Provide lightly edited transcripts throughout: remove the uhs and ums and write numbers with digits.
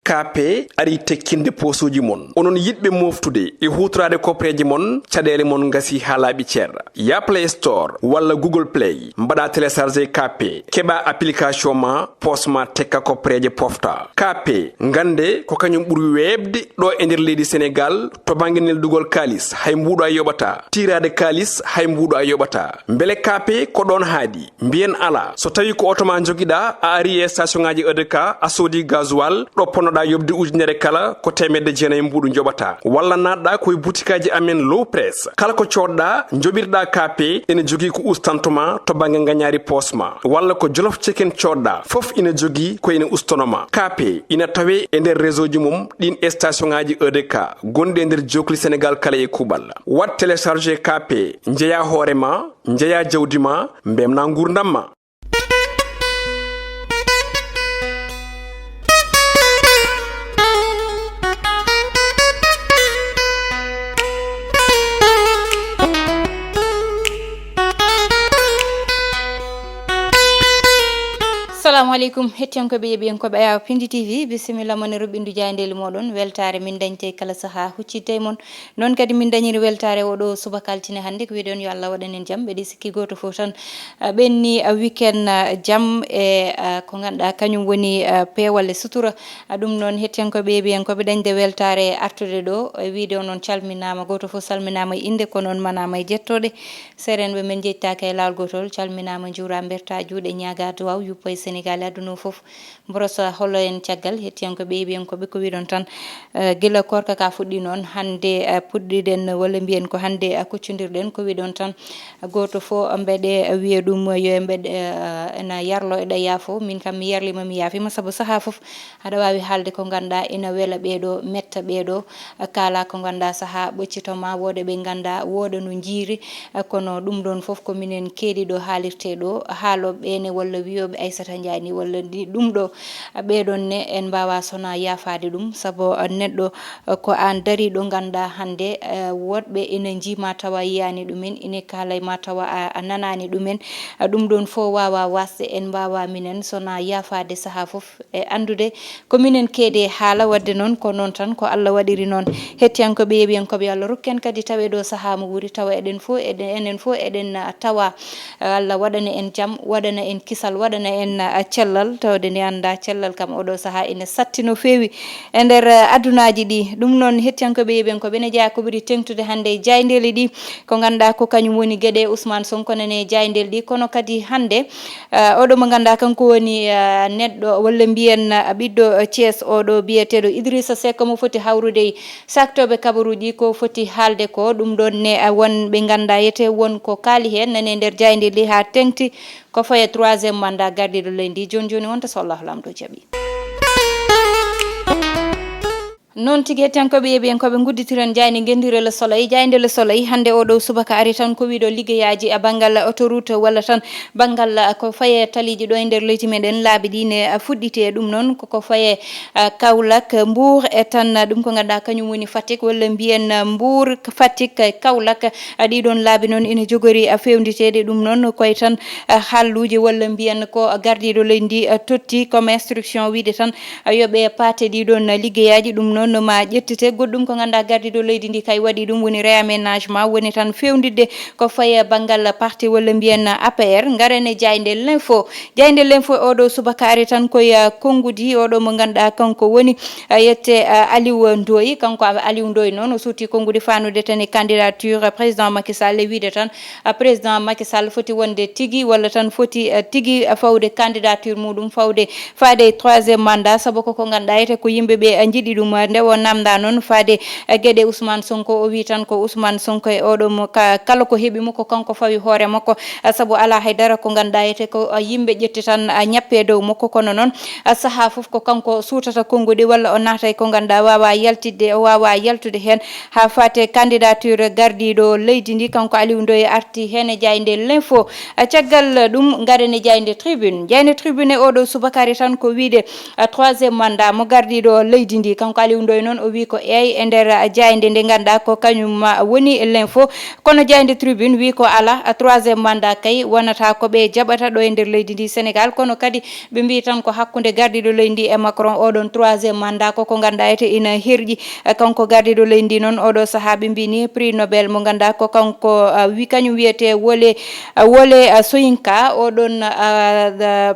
KP ari tekkinde posuji mon onon yidbe moftude e hutrade kopreji mon cadele mon ngasi halabi cerra ya Play Store walla Google Play mbada télécharger KP keba application ma posma tekka kopreje pofta KP ngande ko kanyum buri webde do e nder leydi Sénégal to banginel dugol kalis hay mbudo ay yobata tirade kalis hay mbudo ay yobata mbele KP ko don haadi mbien ala so tawi ko otoma jogida a ari e station ngaji EDK a sodi gasoil do ponoda yobde ujunere kala ko temedde jeenay mbudu jobata walla nadda koy boutikaji amen low press kala ko codda jobirda KP ene jogi ko ustantuma to bangi nganyari posma walla ko jolof chicken codda fof ina jogi ko ina ustonoma KP ina tawe e nder réseau ji mum din station ngaji EDK gonde nder jokli Sénégal kala e kubal wat télécharger KP njeya horema njeya jawdima mbemna ngurdamma. Assalamu alaikum hettiyanko be yebiyanko be aw Piindi TV bismillah mon rubindu jandel modon weltare min dañte kala saha huccite mon non kadi min dañiri weltare odo subakaltine hande ko widon yo Allah waɗanen jam be sikki goto fo tan benni weekend jam e ko ganda kanyum woni pewalle sutura dum non hettiyanko be yebiyanko be dañde weltare artude do video non calminama goto fo salminama inde ko non manama jettode seren be men jettaka e lawol gotol calminama jura berta juude nyaaga duwaw yuppay Sénégal aduna fof brosa holo en tiagal hettiyanko be yebiyanko be ko widon tan gila korka ka fuddi non hande puddiden wala mbiyen ko hande kuccindirden ko widon tan goto fo mbede wiye dum yo mbede ena yarlo e daya fo min kam mi yarlima mi yafi ma sabu saha fof ada wawi halde ko ganda ina wela beedo metta beedo kala ko ganda saha boccitoma wode be ganda woda no jiri kono dum don fof ko minen keedi do halirte do haalo bene wala wiyobe Aissata Ndiaye walla dum do beedon ne en bawa sona yafaade dum sabo neddo ko an dari do ganda hande wodbe ina jima tawa yani dumen ine kala ma tawa nanani dumen dum don fo wawa wasde en bawa minen sona yafaade saha fof e andude ko minen keede haala wadde non ko non tan ko Allah wadiri non hettiyanko be yebiyanko be Allah rukken kadi tawe do saha mo wuri tawa eden fo enen fo eden tawa Allah wadana en jam wadana en kisal wadana en cellal tawde ni anda cellal kam odo saha ina sattino fewi e nder adunaji di dum non hettiyanko be yeben ko bene jaa ko buri tengtude hande jayndeli di ko ganda ko kanyum woni gede Ousmane Sonko nene jayndel di kono kadi hande odo mo ganda kanko woni neddo walla mbiyen biddo Thiès odo biyetedo Idrissa Seck mo foti hawrude saktobe kabaruji ko foti halde ko dum don ne won be ganda yete won ko kali hen nene nder jayndeli ha tengti ko faye 3e mandat gardido lendi joni wonta so Allah lamdo jabi non tigi tanko be yebi en ko be gudditiran jayni gendire le soleil jaynde le soleil hande o do subaka ari tan ko wido liggeyaaji a bangal autoroute walla tan bangal ko faye taliji do e nder leyti meden laabi dine fuddite dum non ko faye Kaolack Mbour e tan dum ko ganda kanyum woni Fatick walla mbiyen Mbour Fatick Kaolack adi don laabi non ina jogori fewnditede dum non koy tan halluji walla mbiyen ko gardido lendi totti comme instruction wiide tan yobe paate di don liggeyaaji dum non no ma jettite goddum ko ganda gardido leydi ndi kay wadi dum woni réaménagement woni tan fewndide ko faye bangal parti walla mbiyen APR ngarene jaynde l'info odo subakari tan ko ya kongudi odo mo ganda kanko woni yette Aliou Ndoye kanko Aliou Ndoye non o suti kongudi fanude tan candidature président Macky Sall wiide tan président Macky Sall foti wonde tigi walla tan foti tigi fawde candidature mudum faade 3e mandat sabu ko ganda yete ko yimbe be jidi dum ndewo namda non faade gede Ousmane Sonko o wi tan ko Ousmane Sonko e odo mo kala ko hebi mo ko kanko fawi hoore makko sabu ala haydara ko ganda yete ko yimbe jetti tan nyappe dow makko kono non saha fof ko kanko suutata kongodi walla o natay ko ganda wawa yaltude hen ha faate candidature gardido leydi ndi kanko Aliou Ndoye arti hen e jayde l'info caggal dum garene jayde tribune odo subakari tan ko wiide 3e mandat mo gardido leydi ndi kanko Aliou Ndoye noon o wi ko eyi e nder jayde nde ganduɗa ko kañum woni l'info kono jayde tribune wi ko ala troisiéme mandat kay wonata ko ɓe jaɓata ɗo e nder leydi ndi Sénégal kono kadi ɓe mbi tan ko hakkude gardiɗo leydi ndi e Macron oɗon troisiéme mandat koko ganduɗa ete ina herƴi kanko gardiɗo leydi ndi noon oɗo saaha ɓe mbi ni prix Nobel mo ganduɗa ko kanko kañum wiyete Wole Soyinka oɗon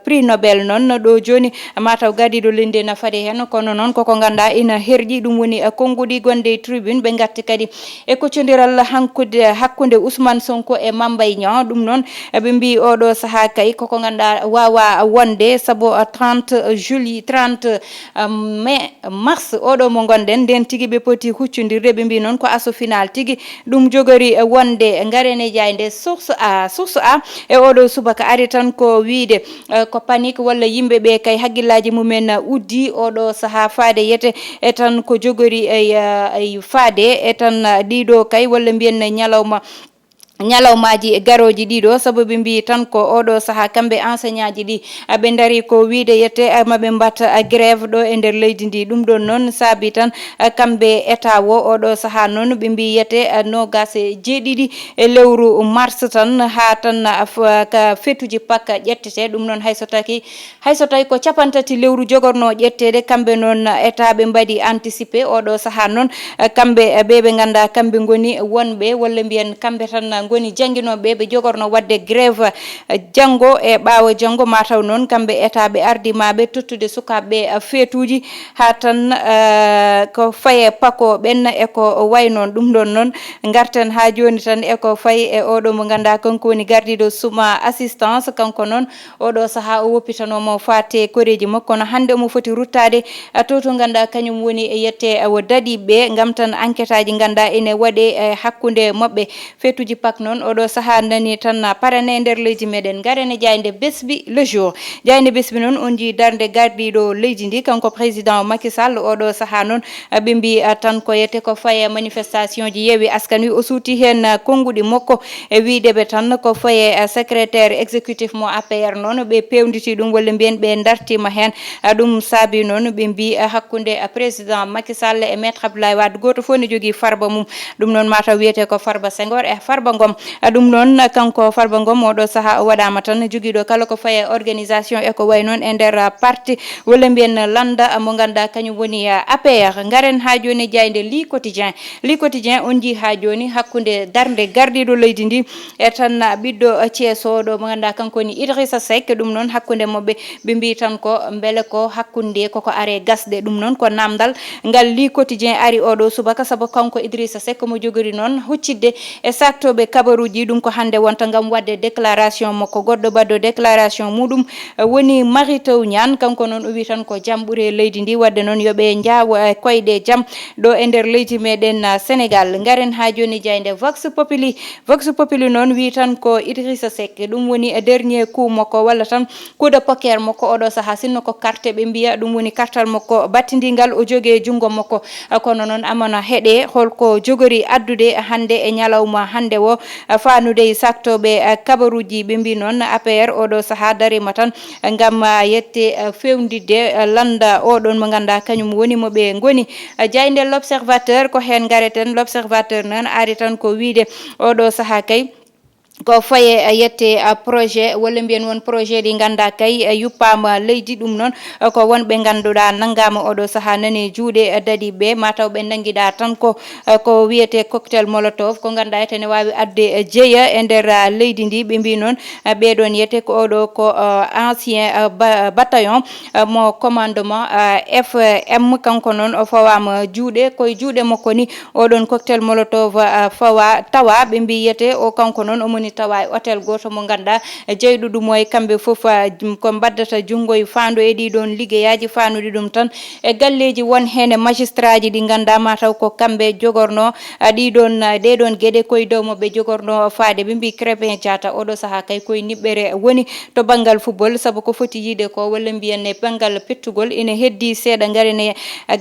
prix Nobel noon ɗo joni mataw gardiɗo leydi ndi nafade hen kono noon koko ganduɗa ina herƴi ɗum woni konngudi gonde e tribune ɓe gatti kadi e koccodiral hakkude Ousmane Sonko e Mame Mbaye Niang ɗum noon ɓe mbi oɗo saaha kay koko ganduɗa wawa wonde saabu 30 mai mars oɗo mo gonɗen nden tigui ɓe poti huccodirde ɓe mbi noon ko asso final tigui ɗum jogori wonde garene jayde source a e oɗo subaka ari tan ko wiide ko panique walla yimɓeɓe kay hagguillaji mumen uddi oɗo saaha faade yete e tan ko jogori e faade e tan ɗiɗo kay walla mbiyen ñalawmaji garoji ɗiɗo sabu ɓe mbi tan ko oɗo saaha kamɓe enseignant ji ɗi ɓe daari ko wiide yette maɓe mbatta grève ɗo e nder leydi ndi ɗum ɗon noon saabi tan kamɓe état o oɗo saaha noon ɓe mbi yette 27 e lewru mars tan ha tan ka fetuji pakka ƴettete ɗum noon hayso tawi ko 30 lewru jogorno ƴettede kamɓe noon état ɓe mbaɗi anticipé oɗo saaha noon kamɓe ɓe ganduɗa kamɓe goni wonɓe walla mbiyen kamɓe tan goni jangguinoɓe ɓe jogorno wadde grève janggo e ɓaawo janggo mataw noon kamɓe état ɓe ardimaɓe tottude sukaɓeɓe feetuji ha tan ko faye pako ɓenna eko way noon ɗum ɗon noon garten ha joni tan eko fayi e oɗo mo ganduɗa kanko woni gardiɗo suma assistance kanko noon oɗo saaha o woppitanomo fate koreji makko kono hande omo foti ruttade to ganduɗa kañum woni yette o daɗiɓe gam tan enquête aji ganduɗa ene waɗe hakkude mabɓe feetuji pak noon oɗo saaha nani tan parane nder leydi meɗen garene jayde besbi le jour jayde besbi noon on ji darde gardiɗo leydi ndi kanko président Macky Sall oɗo saaha noon ɓe mbi tan ko yette ko faye manifestation ji Yewwi Askan Wi o suuti hen konngudi makko e wideɓe tan ko faye secrétaire exécutif mo APR noon ɓe pewditi ɗum walla mbiyen ɓe dartima hen ɗum saabi noon ɓe mbi hakkude président Macky Sall e maître Abdoulaye Wade goto fof ne jogui farba mum ɗum noon mataw wiyete ko Farba Senghor e Farba Ngom ɗum noon kanko Farba Ngom oɗo saaha o waɗama tan joguiɗo kala ko faye organisation e ko way noon e nder parti walla mbiyen landa mo ganduɗa kañum woni APR garen ha joni jayde li quotidien on ji ha joni hakkude darde gardiɗo leydi ndi e tan ɓiɗɗo ceesoɗo mo ganduɗa kanko woni Idrissa Seck ɗum noon hakkude mabɓe ɓe mbi tan ko beele ko hakkude koko are gasde ɗum noon ko namdal ngal li quotidien ari oɗo subaka saabu kanko Idrissa Seck mo jogori noon huccidde e saktoɓe kabaruji ɗum ko hande wonta gam wadde déclaration makko goɗɗo baddo déclaration muɗum woni Mary Teuw Niane kanko noon o wi tan ko jaam ɓuuri leydi ndi wadde noon yooɓe jaawa koyɗe jaam ɗo e nder leydi meɗen Sénégal garen ha joni jayde Vox Populi noon wi tan ko Idrissa Seck ɗum woni dernier coup makko walla tan coup de poker makko oɗo saaha sinno ko carte ɓe mbiya ɗum woni kartal makko battidingal o jogue jungo makko kono noon amana heeɗe holko jogori addude hande e ñalawma hande o fanude saktoɓe kabaruji ɓe mbi noon APR oɗo saaha darima tan gam yette fewdidde landa oɗon mo ganduɗa kañum woni moɓe goni jayde l'observateur ko hen gareten l'observateur noon ari tan ko wiide oɗo saaha kay ko faye yette projet walla mbiyen won projet ɗi ganda kay yuppama leydi ɗum noon ko wonɓe ganduɗa nanggama oɗo saaha nani juuɗe dadiɓe mataw ɓe nanguiɗa tan ko wiyete cocktail molotov ko ganduɗa ete ne wawi adde jeeya e nder leydi ndi ɓe mbi noon ɓeɗon yette ko oɗo ko ancien bataillon mo commandement FM kanko noon o fawama juuɗe koye juuɗe makko ni oɗon cocktail molotov fawa tawa ɓe mbi yette o kanko noon omoni tawa e hôtel goto mo ganduɗa jeyɗo ɗum e kamɓe foof ko baddata junggo e fandu e ɗiɗon liggueyaji fanude ɗum tan e galleji won hen magistrat ji ɗi ganduɗa mataw ko kamɓe jogorno ɗeɗon gueɗe koye dow mabɓe jogorno faade ɓe mbi Krépin Diatta oɗo saaha kay koye niɓɓere woni to banggal football saabu ko foti yiide ko walla mbiyen e banggal pettugol ina heddi seeɗa garene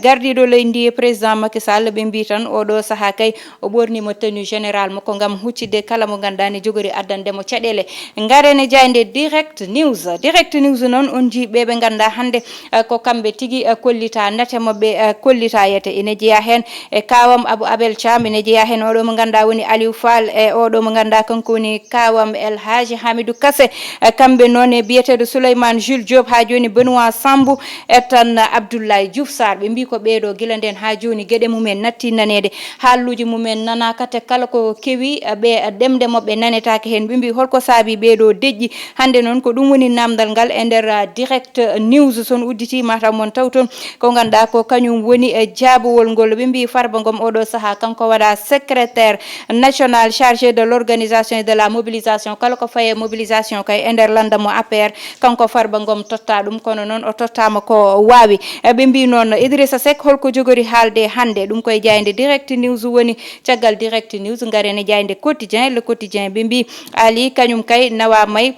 gardiɗo leydi président Macky Sall ɓe mbi tan oɗo saaha kay o ɓornimo tenue général makko gam huccidde kala mo ganduɗa ne jogori jogori addande mo caɗele ngarene jayde direct news noon on ji ɓe ganda hande ko kamɓe tigui kollita nate mabɓe kollita yete ine jeeya hen e kawam Abou Abel Thiam ine jeeya hen oɗo mo ganda woni Aliou Fall e oɗo mo ganda kanko woni kawam El Hadji Hamidou Kassé kamɓe noon e biyeteɗo Souleymane Jules Diop ha joni Benoît Sambou e tan Abdoulaye Diouf Sarr ɓe mbi ko ɓeɗo guila nden ha joni gueɗe mumen natti nanede haalluji mumen nanaka te kala ko kewi ɓe ɗemde mabɓe nanetake hen ɓe mbi holko saabi ɓeɗo deƴƴi hande noon ko ɗum woni namdal ngal e nder direct news son udditi mataw mon taw toon ko ganduɗa ko kañum woni jaabowol ngol ɓe mbi Farba Ngom oɗo saaha kanko waɗa secrétaire national chargé de l'organisation et de la mobilisation kala ko faye mobilisation kay e nder landamo APR kanko Farba Ngom totta ɗum kono noon o tottama ko wawi ɓe mbi noon Idrissa Seck holko jogori haalde hande ɗum koye jayde direct news woni caggal direct news garene jayde quotidien le quotidien ɓe mbi Ali kañum kay nawa may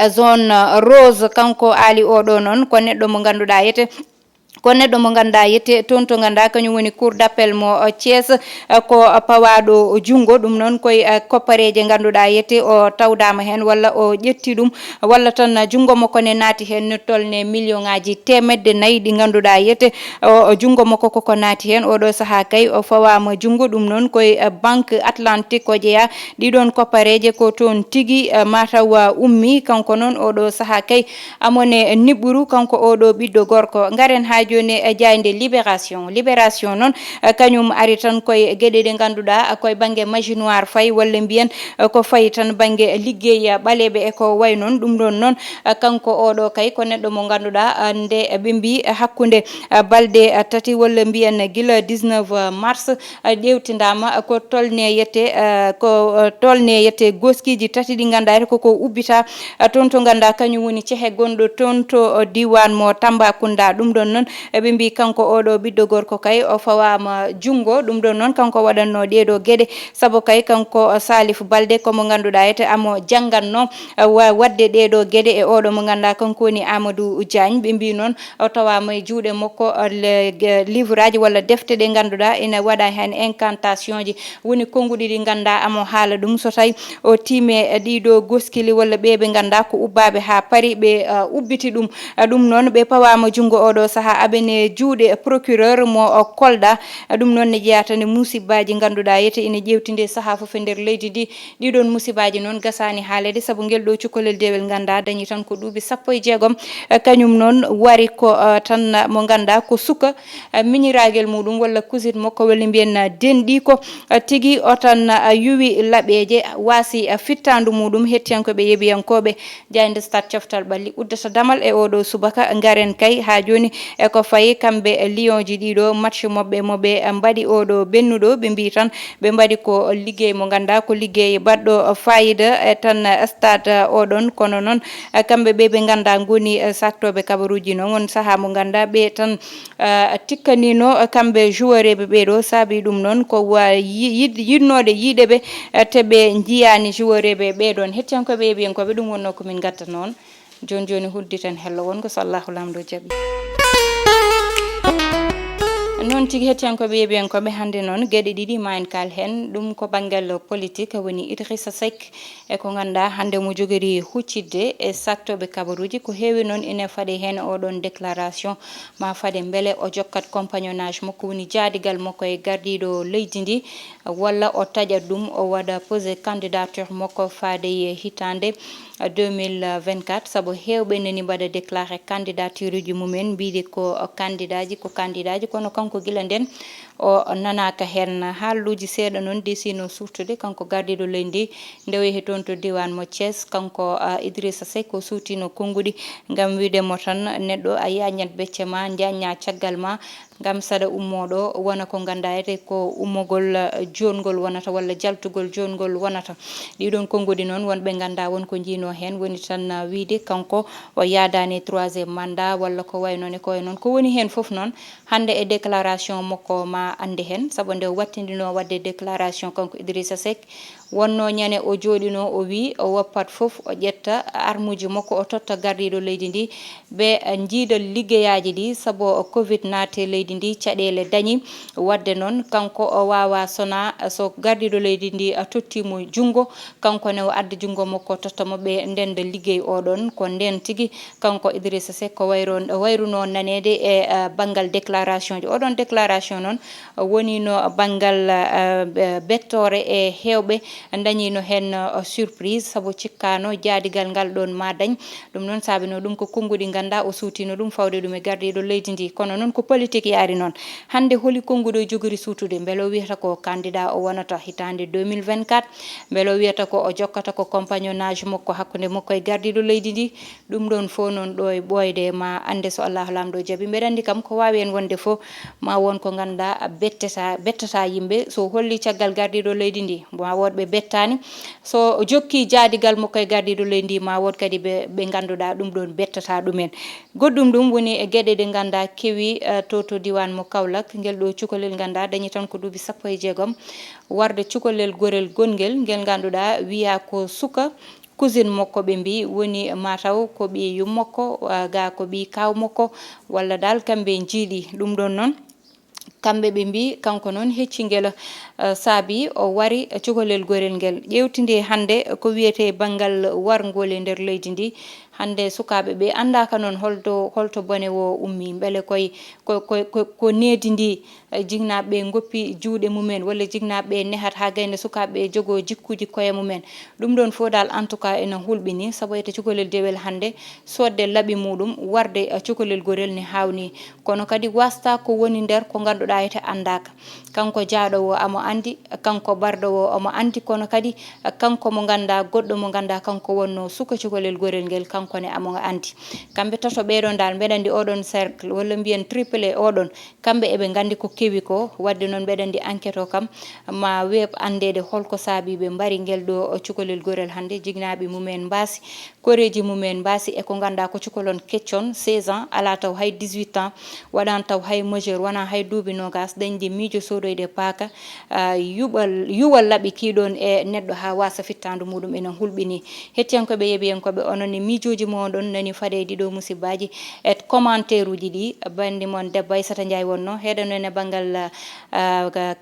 zone rose kanko Ali oɗo noon ko neɗɗo mo ganduɗa yete ko neɗɗo mo ganduɗa yette toon to ganduɗa kañum woni cour d'appel mo Thiès ko pawaɗo jungo ɗum noon koye koppareje ganduɗa yette o tawdama hen walla o ƴetti ɗum walla tan jungo makko ne naati hen no tolne million ngaji temedde nayyi ɗi ganduɗa yette o jungo makko koko naati hen oɗo saaha kay o fawama jungo ɗum noon koye banque atlantique o jeeya ɗiɗon koppareje ko toon tigui mataw ummi kanko noon oɗo saaha kay amone niɓɓuru kanko oɗo ɓiɗɗo gorko garen ha joni e jayde libération noon kañum ari tan koye gueɗe ɗe ganduɗa koye banggue majinoire fayi walla mbiyen ko fayi tan banggue liggey ɓaleɓe e ko way noon ɗum ɗon noon kanko oɗo kay ko neɗɗo mo ganduɗa nde ɓe mbi hakkude balɗe tati walla mbiyen guila 19 mars ƴewtidama ko tolne yette goskiji tati ɗi ganduɗa koko ubbita toon to ganduɗa kañum woni ceehe gonɗo toon to diwan mo Tambacounda ɗum ɗon noon ɓe mbi kanko oɗo ɓiɗɗo gorko kay o fawama jungo ɗum ɗon noon kanko waɗanno ɗeɗo gueɗe saabu kay kanko Salif Balde komo ganduɗa yete amo jangganno wadde ɗeɗo gueɗe e oɗo mo ganduɗa kanko woni Amadou Diagne ɓe mbi noon o tawama e juuɗe makko livre aji walla defte ɗe ganduɗa ina waɗa hen incantation ji woni konguɗi ɗi ganduɗa amo haala ɗum so tawi o tiime ɗiɗo goskili walla ɓe ganduɗa ko ubbaɓe ha paari ɓe ubbiti ɗum ɗum noon ɓe pawama jungo oɗo saaha aɓene juuɗe procureur mo Kolda ɗum noon ne jeeyata ne musibaji ganduɗa yete ina ƴewtinde saaha foof e nder leydi ndi ɗiɗon musibaji noon gasani haalede saabu guel ɗo cukalel dewel ganda dañi tan ko duuɓi 16 kañum noon wari ko tan mo ganda ko suka miñiraguel muɗum walla cousine makko walla mbiyen denɗi ko tigui o tan yuwi laaɓeje waasi fittandu muɗum hettiyankoɓe yeeɓiyankoɓe jayde stade coftal ɓalli uddata damal e oɗo subaka garen kay ha joni e ko fayi kamɓe lion ji ɗiɗo match mabɓe moɓe mbaɗi oɗo bennuɗo ɓe mbi tan ɓe mbaɗi ko liggey mo ganda ko liggey baɗɗo fayida e tan stade oɗon kono noon kamɓe ɓe ganda goni sattoɓe kabaruji noon won saaha mo ganda ɓe tan tikkanino kamɓe joueur eɓe ɓeɗo saabi ɗum noon ko yinnode yiiɗeɓe teɓe jiyani joueur eɓe ɓeɗon hettiyankoɓe yeeɓiyankoɓe ɗum wonno komin gatta noon joni hudditen hello wonko so Allahu lamɗo jaaɓi noon tigi hettiyankoɓe yeeɓiyankoɓe hannde noon gueɗe ɗiɗi ma en kal hen ɗum ko banggal politique woni Idrissa Seck e ko ganduɗa hannde mo jogori huccidde e sattoɓe kabaruji ko heewi noon ina faaɗi hen oɗon déclaration ma faaɗe beele o jokkat compagnonnage makko woni jaadigal makko e gardiɗo leydi ndi walla o taƴat ɗum o waɗa posé candidature makko faade hitande 2024 saabu hewɓe nani mbaɗa déclaré candidature uji mumen mbiɗi ko candidat ji kono kanko guila nden o nanaka hen haalluji seeɗa noon desino suftude kanko gardiɗo leydi nde o yeehi toon to diwan mo Thiès kanko Idrissa Seck o suutino konngudi ngam widemo tan neɗɗo a yañat becce ma jañña caggal ma ngam saɗa ummoɗo wona ko gandayete ko ummogol jongol wonata walla jaltugol jongol wonata ɗiɗon konngudi noon wonɓe ganda wonko jiino hen woni tan wiide kanko o yaadani 3e mandat walla ko way noon e koye noon ko woni hen foof noon hande e déclaration makko ma ande hen saabu nde wattidino wadde déclaration kanko Idrissa Seck wonno ñane o jooɗino o wi o woppat fof o ƴetta armuji makko o totta gardiɗo leydi ndi be jiidal liggeyaji ɗi saabu covid naate leydi ndi caɗele dañi wadde noon kanko o wawa sona so gardiɗo leydi ndi a tottimo jungo kanko ne o adda jungo makko tottamo ɓe ndenda liggey oɗon ko nden tigui kanko Idrissa Seck ko wayruno nanede e banggal déclaration ji oɗon déclaration noon woni no banggal bettore e hewɓe dañino hen surprise saabu cikkano jaadigal ngal ɗon ma dañ ɗum noon sabino ɗum ko konnguɗi ganda o suutino ɗum fawde ɗum e gardiɗo leydi ndi kono noon ko politique yaari noon hande holi konnguɗo jogori suutude beele o wiyata ko candidat o wonata hitande 2024 beele o wiyata ko o jokkata ko compagnonnage makko hakkude makko e gardiɗo leydi ndi ɗum ɗon fo noon ɗo e ɓoyde ma ande so Allah lamɗo jaaɓi mbeɗa andi kam ko wawi en wonde fo ma won ko ganda bettata yimɓe so holli caggal gardiɗo leydi ndi ma wodɓe bettani so jokki jaadigal makko e gardiɗo leydi ndi ma wod kadi ɓe ganduɗa ɗum ɗon bettata ɗumen goɗɗum ɗum woni e gueɗe ɗe ganda kewi to diwan mo Kaolack ngel ɗo cukalel ganda dañi tan ko duuɓi 16 warde cukalel gorel gonguel ngel ganduɗa wiya ko suka cousine makko ɓe mbi woni mataw ko ɓiyu makko ga ko ɓi kaw makko walla dal kamɓe jiiɗi ɗum ɗon noon kamɓe ɓe mbi kanko noon heccingel saabi o wari cukalel gorel ngel ƴewtide hande ko wiyete banggal wargol e nder leydi ndi hande sukaɓe ɓe andaka noon holto bone wo ummi beele ko needi ndi jignaɓe goppi juuɗe mumen walla jignaɓe nehat ha gayne sukaɓe jogo jikkuji koye mumen ɗum ɗon fo dal en tout cas ene hulɓini saabu ete cukalel dewel hande sodde laaɓi muɗum warde cukalel gorel ne hawni kono kadi wasta ko woni nder ko ganduɗa ete andaka kanko jaaɗowo amo andi kanko barɗowo omo andi kono kadi kanko mo ganda goɗɗo mo ganda kanko wonno suka cukalel gorel ngel kanko ne amo andi kamɓe tato ɓeɗon dal mbeɗa andi oɗon cercle walla mbiyen triplé oɗon kamɓe eɓe gandi ko kewi ko wadde noon mbeɗa andi enquête o kam ma weeb andede holko saabi ɓe mbari ngel ɗo cukalel gorel hande jignaɓe mumen mbasi koreji mumen mbasi eko ganda ko cukalon keccon 16 ans ala taw hay 18 ans waɗan taw hay majeur wona hay duuɓi nogas dañde miijo sodoyde paaka yuwal laaɓi kiɗon e neɗɗo ha wasa fittandu muɗum enen hulɓini hettiyankoɓe yeeɓiyankoɓe onon e miijoji moɗon nani faade ɗiɗo musibaji et commentaire uji ɗi bandi mon debbo Aissata Ndiaye wonno heɗano en e banggal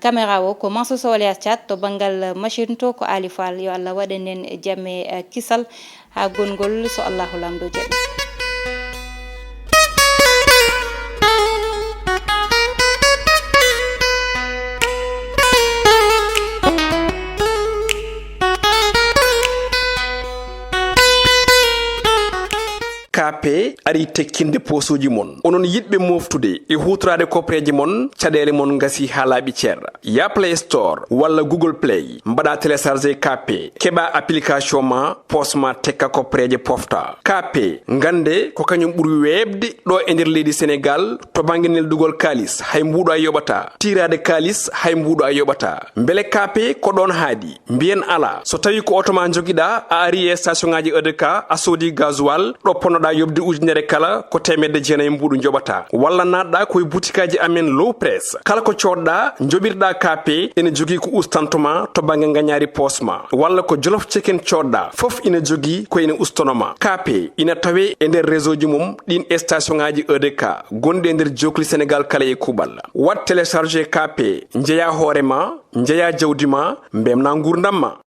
caméra o ko Mansour Soleas Thiat to banggal machine to ko Ali Fall yo Allah waɗan en jamme kisal ha gongol so Allahu lamɗo jaaɓi. KP ari tekkinde posuji mon onon yiɗɓe moftude e hutorade kopreji mon caɗele mon gasi ha laaɓi ceerra ya Play Store walla Google Play mbaɗa téléchargé KP keɓa application ma posma tekka kopreje pofta KP gande ko kañum ɓuuri webde ɗo e nder leydi Sénégal to banggue neldugol kalis hay mbuɗo a yoɓata tirade kalis hay mbuɗo a yoɓata beele KP ko ɗon haadi mbiyen ala so tawi ko auto ma joguiɗa a ari e station ngaji EDK a soodi gasoil ɗo ponnoɗa yobde ujunere kala ko 900 mbuɗu joɓata walla natɗa koye boutikaji amen low press kala ko coɗɗa joɓirɗa KP ene jogui ko ustantoma to banggue gagnari posma walla ko jolof chicken coɗɗa foof ina jogui ko ene ustonoma KP ina tawe e nder réseau ji mum ɗin station ngaji EDK gonɗi e nder jokli Sénégal kala e kuɓal wat téléchargé KP jeeya hoorema jeeya jawdi ma mbemna gurdam ma.